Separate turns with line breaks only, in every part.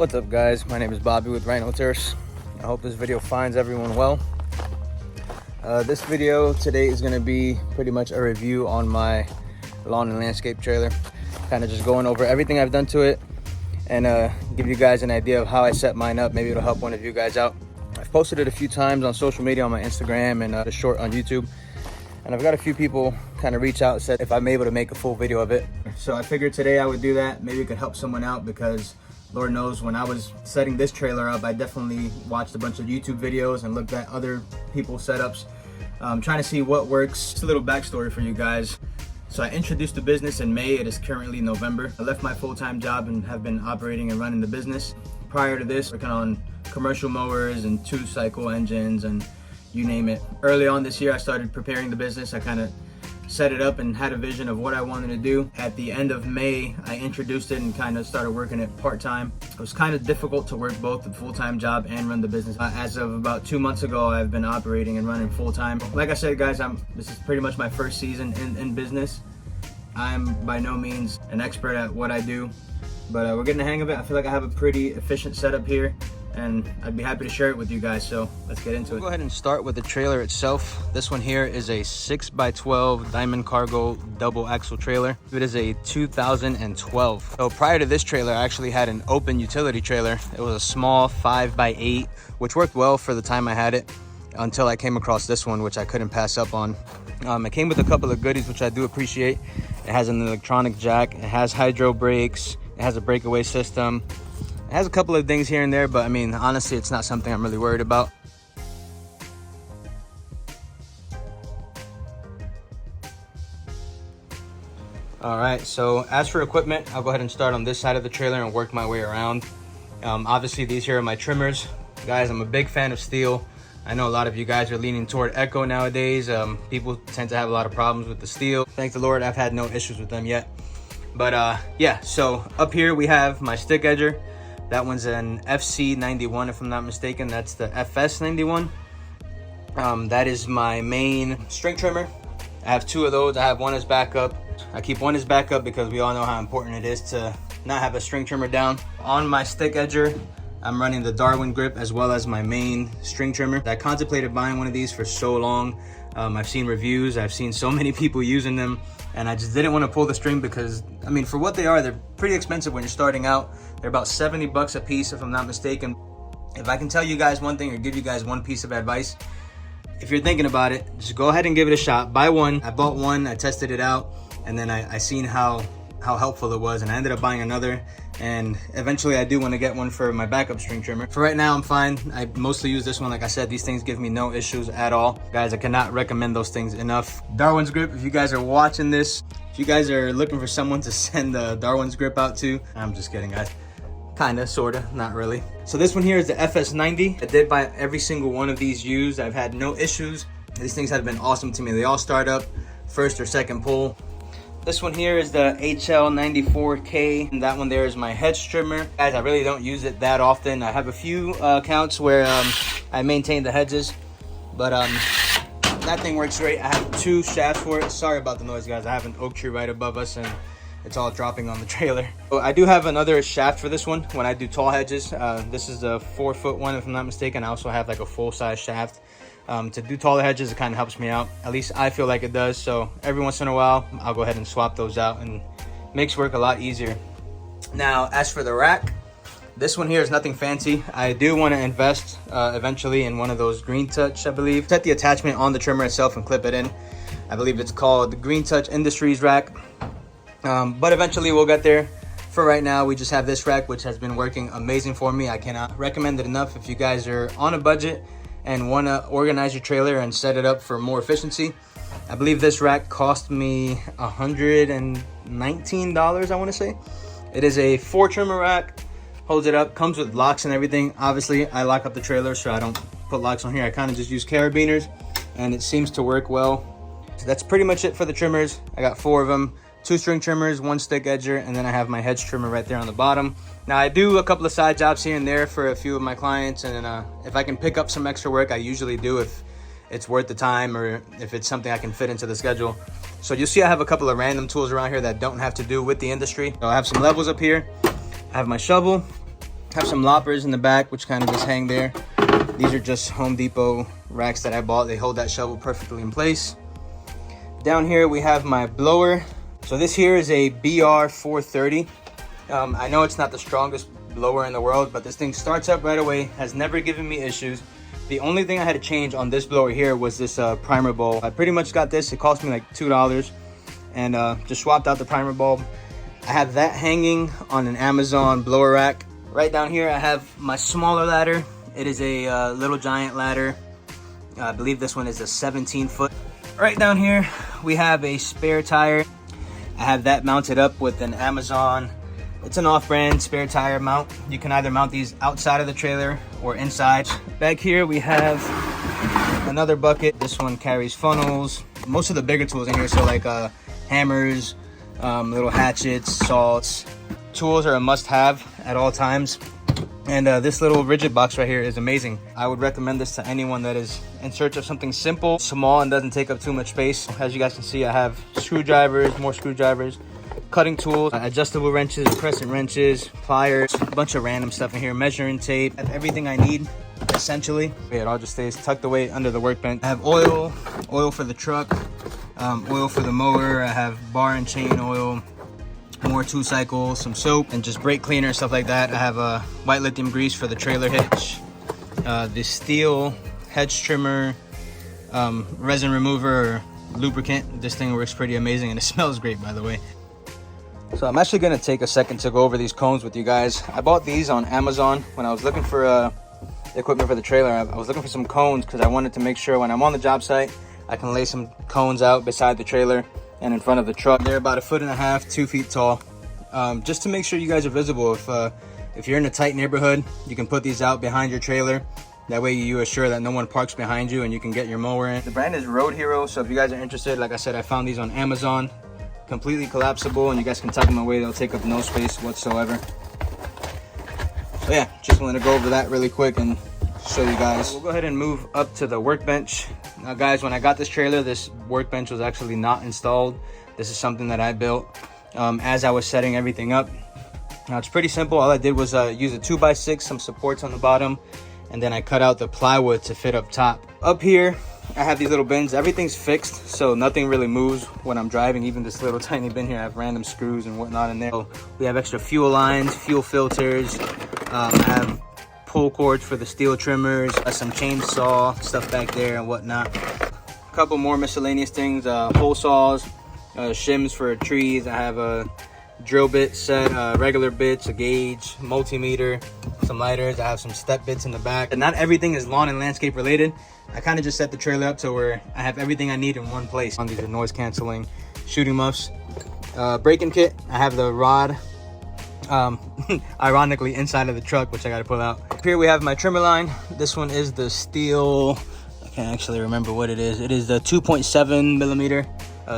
What's up guys, my name is Bobby with Rhino Terrace. I hope this video finds everyone well. This video today is going to be pretty much a review on my lawn and landscape trailer, kind of just going over everything I've done to it and give you guys an idea of how I set mine up. Maybe it'll help one of you guys out. I've posted it a few times on social media, on my Instagram and a short on YouTube, and I've got a few people kind of reach out and said if I'm able to make a full video of it. So I figured today I would do that. Maybe it could help someone out, because Lord knows when I was setting this trailer up, I definitely watched a bunch of YouTube videos and looked at other people's setups, trying to see what works. Just a little backstory for you guys. So I introduced the business in May. It is currently November. I left my full-time job and have been operating and running the business. Prior to this, working on commercial mowers and 2-cycle engines and you name it. Early on this year, I started preparing the business. I kind of set it up and had a vision of what I wanted to do. At the end of May, I introduced it and kind of started working it part-time. It was kind of difficult to work both the full-time job and run the business. As of about 2 months ago, I've been operating and running full-time. Like I said, guys, this is pretty much my first season in business. I'm by no means an expert at what I do, but we're getting the hang of it. I feel like I have a pretty efficient setup here, and I'd be happy to share it with you guys. So let's get into it. Go ahead and start with the trailer itself. This one here is a 6x12 Diamond Cargo double axle trailer. It is a 2012. So prior to this trailer, I actually had an open utility trailer. It was a small 5x8, which worked well for the time I had it, until I came across this one, which I couldn't pass up on. It came with a couple of goodies, which I do appreciate. It has an electronic jack, it has hydro brakes, it has a breakaway system. It has a couple of things here and there, but I mean, honestly, it's not something I'm really worried about. All right, so as for equipment, I'll go ahead and start on this side of the trailer and work my way around. Obviously, these here are my trimmers. Guys, I'm a big fan of steel. I know a lot of you guys are leaning toward Echo nowadays. People tend to have a lot of problems with the steel. Thank the Lord, I've had no issues with them yet. But yeah, so up here we have my stick edger. That one's an FC91, if I'm not mistaken. That's the FS91. That is my main string trimmer. I have 2 of those. I have one as backup. I keep one as backup because we all know how important it is to not have a string trimmer down. On my stick edger, I'm running the Darwin grip as well as my main string trimmer. I contemplated buying one of these for so long. I've seen reviews, I've seen so many people using them, and I just didn't want to pull the string because, I mean, for what they are, they're pretty expensive when you're starting out. They're about 70 bucks a piece, if I'm not mistaken. If I can tell you guys one thing or give you guys one piece of advice, if you're thinking about it, just go ahead and give it a shot. Buy one. I bought one, I tested it out, and then I seen how helpful it was, and I ended up buying another, and eventually I do want to get one for my backup string trimmer. For right now, I'm fine. I mostly use this one. Like I said, these things give me no issues at all. Guys, I cannot recommend those things enough. Darwin's grip, if you guys are watching this, if you guys are looking for someone to send the Darwin's grip out to, I'm just kidding, guys. Kinda, sorta, not really. So this one here is the FS90. I did buy every single one of these used. I've had no issues. These things have been awesome to me. They all start up first or second pull. This one here is the HL94K, and that one there is my hedge trimmer. Guys, I really don't use it that often. I have a few accounts where I maintain the hedges, but that thing works great. I have 2 shafts for it. Sorry about the noise, guys. I have an oak tree right above us, and it's all dropping on the trailer. So I do have another shaft for this one when I do tall hedges. This is a 4-foot one, if I'm not mistaken. I also have like a full-size shaft. To do taller hedges, it kind of helps me out. At least I feel like it does. So every once in a while, I'll go ahead and swap those out, and makes work a lot easier. Now, as for the rack, this one here is nothing fancy. I do want to invest eventually in one of those Green Touch, I believe. Set the attachment on the trimmer itself and clip it in. I believe it's called the Green Touch Industries rack. But eventually we'll get there. For right now, we just have this rack, which has been working amazing for me. I cannot recommend it enough. If you guys are on a budget and want to organize your trailer and set it up for more efficiency, I believe this rack cost me $119, I want to say. It is a 4 trimmer rack, holds it up, comes with locks and everything. Obviously, I lock up the trailer, so I don't put locks on here. I kind of just use carabiners, and it seems to work well. So that's pretty much it for the trimmers. I got 4 of them. 2 string trimmers, 1 stick edger, and then I have my hedge trimmer right there on the bottom. Now I do a couple of side jobs here and there for a few of my clients, and if I can pick up some extra work, I usually do if it's worth the time or if it's something I can fit into the schedule. So you'll see I have a couple of random tools around here that don't have to do with the industry. So I have some levels up here. I have my shovel. Have some loppers in the back, which kind of just hang there. These are just Home Depot racks that I bought. They hold that shovel perfectly in place. Down here we have my blower. So this here is a BR 430. I know it's not the strongest blower in the world, but this thing starts up right away, has never given me issues. The only thing I had to change on this blower here was this primer bulb. I pretty much got this, it cost me like $2, and just swapped out the primer bulb. I have that hanging on an Amazon blower rack. Right down here I have my smaller ladder. It is a Little Giant ladder. I believe this one is a 17-foot. Right down here we have a spare tire. I have that mounted up with an Amazon. It's an off-brand spare tire mount. You can either mount these outside of the trailer or inside. Back here we have another bucket. This one carries funnels. Most of the bigger tools in here, so like hammers, little hatchets, saws. Tools are a must-have at all times. And this little rigid box right here is amazing. I would recommend this to anyone that is in search of something simple, small, and doesn't take up too much space. As you guys can see, I have screwdrivers, more screwdrivers, cutting tools, adjustable wrenches, crescent wrenches, pliers, a bunch of random stuff in here, measuring tape. I have everything I need, essentially. It all just stays tucked away under the workbench. I have oil for the truck, oil for the mower. I have bar and chain oil, more 2-cycle, some soap, and just brake cleaner and stuff like that. I have a white lithium grease for the trailer hitch, the steel hedge trimmer, resin remover, or lubricant. This thing works pretty amazing, and it smells great, by the way. So I'm actually going to take a second to go over these cones with you guys. I bought these on Amazon when I was looking for equipment for the trailer. I was looking for some cones because I wanted to make sure when I'm on the job site, I can lay some cones out beside the trailer and in front of the truck. They're about 1.5 feet, 2 feet tall, just to make sure you guys are visible. If you're in a tight neighborhood, you can put these out behind your trailer. That way you assure that no one parks behind you and you can get your mower in. The brand is Road Hero, so if you guys are interested, like I said, I found these on Amazon. Completely collapsible, and you guys can tuck them away. They'll take up no space whatsoever. So yeah, just wanted to go over that really quick and show you guys. We'll go ahead and move up to the workbench. Now guys, when I got this trailer, this workbench was actually not installed. This is something that I built as I was setting everything up. Now it's pretty simple. All I did was use a 2x6, some supports on the bottom, and then I cut out the plywood to fit up top. Up here I have these little bins. Everything's fixed, so nothing really moves when I'm driving. Even this little tiny bin here, I have random screws and whatnot in there. So we have extra fuel lines, fuel filters. I have pull cords for the steel trimmers, some chainsaw stuff back there and whatnot. A couple more miscellaneous things, hole saws, shims for trees. I have a drill bit set, regular bits, a gauge, multimeter, some lighters. I have some step bits in the back. And not everything is lawn and landscape related. I kind of just set the trailer up to where I have everything I need in one place. These are noise canceling shooting muffs, braking kit. I have the rod, ironically inside of the truck, which I got to pull out. Here we have my trimmer line. This one is the steel, I can't actually remember what it is. It is the 2.7 millimeter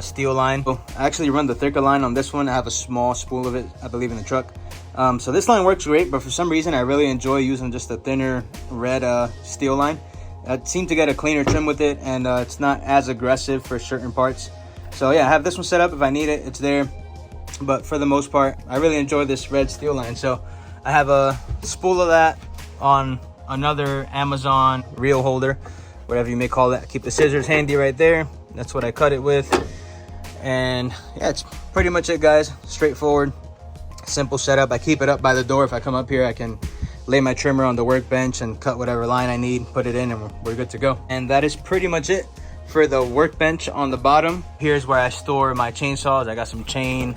steel line. So I actually run the thicker line on this one. I have a small spool of it, I believe, in the truck. So this line works great, but for some reason I really enjoy using just the thinner red steel line. I seem to get a cleaner trim with it, and it's not as aggressive for certain parts. So yeah, I have this one set up. If I need it, it's there. But for the most part, I really enjoy this red steel line. So I have a spool of that on another Amazon reel holder, whatever you may call it. I keep the scissors handy right there. That's what I cut it with. And yeah, it's pretty much it, guys. Straightforward, simple setup. I keep it up by the door. If I come up here, I can lay my trimmer on the workbench and cut whatever line I need, put it in, and we're good to go. And that is pretty much it for the workbench on the bottom. Here's where I store my chainsaws. I got some chain,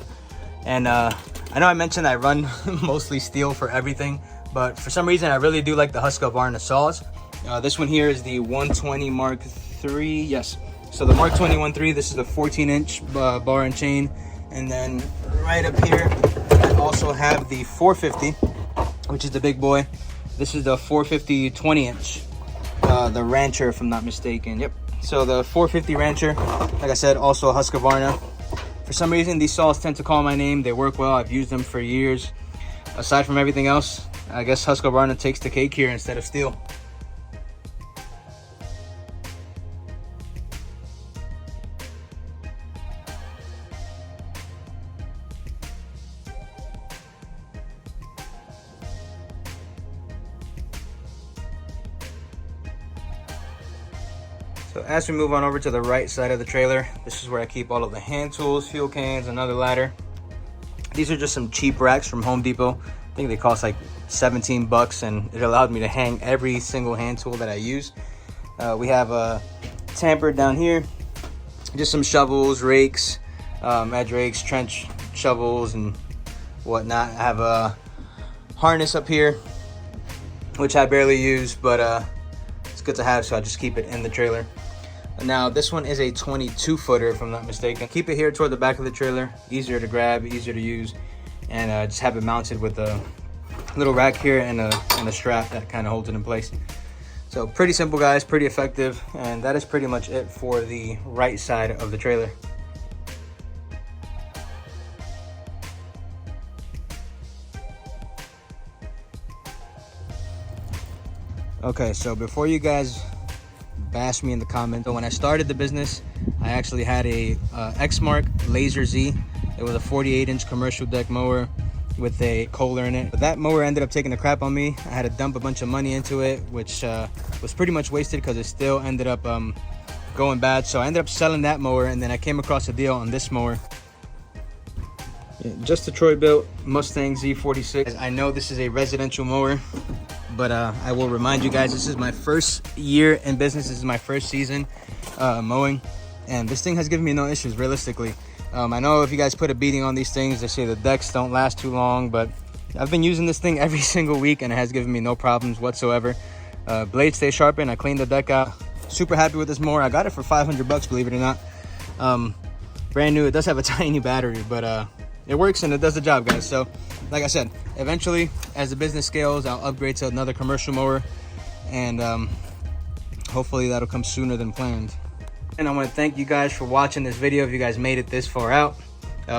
and I know I mentioned I run mostly steel for everything, but for some reason I really do like the Husqvarna saws. This one here is the 120 Mark III. Yes, so the Mark 20 1.3. This is the 14-inch bar and chain. And then right up here I also have the 450, which is the big boy. This is the 450 20-inch, the Rancher, if I'm not mistaken. Yep. So the 450 Rancher, like I said, also a Husqvarna. For some reason, these saws tend to call my name. They work well. I've used them for years. Aside from everything else, I guess Husqvarna takes the cake here instead of steel. So as we move on over to the right side of the trailer, this is where I keep all of the hand tools, fuel cans, another ladder. These are just some cheap racks from Home Depot. I think they cost like 17 bucks, and it allowed me to hang every single hand tool that I use. We have a tamper down here, just some shovels, rakes, edge rakes, trench shovels, and whatnot. I have a harness up here, which I barely use, but it's good to have, so I just keep it in the trailer. Now this one is a 22 footer if I'm not mistaken. Keep it here toward the back of the trailer, easier to grab, easier to use, and just have it mounted with a little rack here and a strap that kind of holds it in place. So pretty simple, guys, pretty effective, and that is pretty much it for the right side of the trailer. Okay, so before you guys bash me in the comments, so when I started the business, I actually had a Exmark Laser Z. It was a 48-inch commercial deck mower with a Kohler in it. But that mower ended up taking a crap on me. I had to dump a bunch of money into it, which was pretty much wasted because it still ended up going bad. So I ended up selling that mower, and then I came across a deal on this mower. Yeah, just a Troy built Mustang Z46. I know this is a residential mower, but I will remind you guys, this is my first year in business. This is my first season mowing, and this thing has given me no issues realistically. I know if you guys put a beating on these things, they say the decks don't last too long, but I've been using this thing every single week and it has given me no problems whatsoever. Blades stay sharpened. I cleaned the deck out. Super happy with this mower. I got it for 500 bucks, believe it or not. Brand new. It does have a tiny battery, but it works and it does the job, guys. So like I said, eventually as the business scales, I'll upgrade to another commercial mower, and hopefully that'll come sooner than planned. And I want to thank you guys for watching this video. If you guys made it this far out,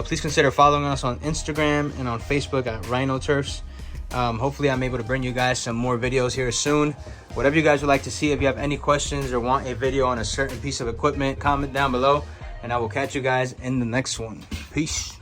please consider following us on Instagram and on Facebook at Rhino Turfs. Hopefully I'm able to bring you guys some more videos here soon. Whatever you guys would like to see, if you have any questions or want a video on a certain piece of equipment, comment down below, and I will catch you guys in the next one. Peace.